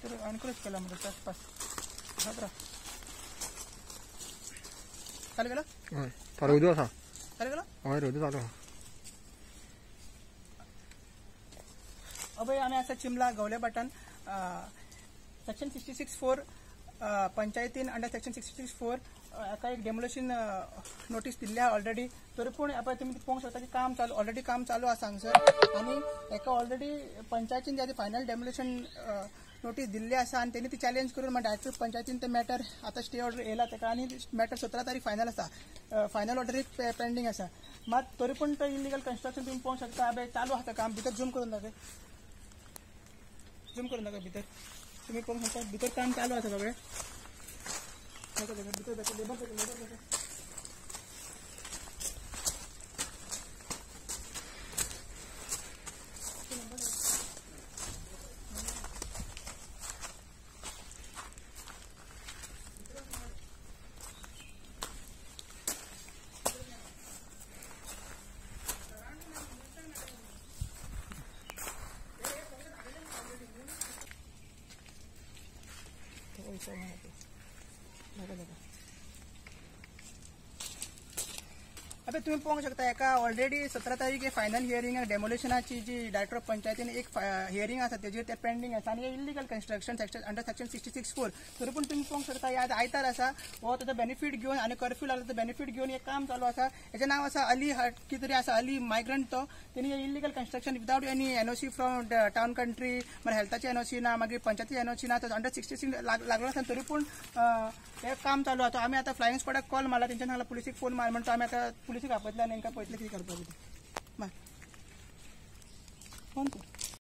तर एनकरेज केला म्हणजे ट्रेसपास हात चालू केलं चालू उद्या असा चालू केलं हय रोज चालू अभय आम्ही असं चिमला गवले बटन सेक्शन 66(4) पंचायतीन अंडर सेक्शन 66(4) एका एक डेमोलेशन नोटीस दिल्ली आहे ऑलरेडी. तरी पण आपण तुम्ही पळोवंक शकता की काम चालू ऑलरेडी काम चालू आसा हांगसर आणि एका ऑलरेडी पंचायतीन ज्या फायनल डेमोलेशन नोटीस दिल्ली आसा आणि त्यांनी ती चॅलेंज करून डायरेक्ट पंचायतीन ते मॅटर आता स्टे ऑर्डर येयला तेका आणि मॅटर 17 तारीख फायनल आसा फायनल ऑर्डर पेंडिंग आसा. मात तरी पण तो इलिगल कन्स्ट्रक्शन तुम्ही पळोवंक शकता अबे चालू आसा काम भितर झूम करून दाखय भितर तुम्ही पळोवंक शकता भितर काम चालू आसा सगळे भितर लेबर अबे तुम्ही पाहू शकता एका ऑलरेडी 17 तारीख फायनल हियरिंग डेमोलेशनाची जी डायरेक्टर ऑफ पंचायतीन एक हियरिंग आसा तेजेर ते पेंडिंग आसा आणि इलिगल कन्स्ट्रक्शन अंडर सेक्शन 66(4) तरी पण तुम्ही पाहू शकता याद आयतार आसा हो त्याचा बेनिफिट घेऊन आणि कर्फ्यू लागला तर बेनिफिट घेऊन एक काम चालू आसा. याचे नाव आसा अली कितें तरी आसा अली मायग्रंट तो त्यांनी illegal construction without any NOC from town country मागीर हेल्थाची एनओसी ना मागीर पंचायतीची एनओसी ना अंडर 66 लागलो आसा तरी पण हे काम चालू आसा. आम्ही आता फ्लाइंग स्क्वॉडाक कॉल मारला तेंच्यान सांगला पुलिसीक फोन मार म्हणतो आम्ही आता पुलिसीक आपयतले आनी तांकां पळयतले कितें करपाक फोन कर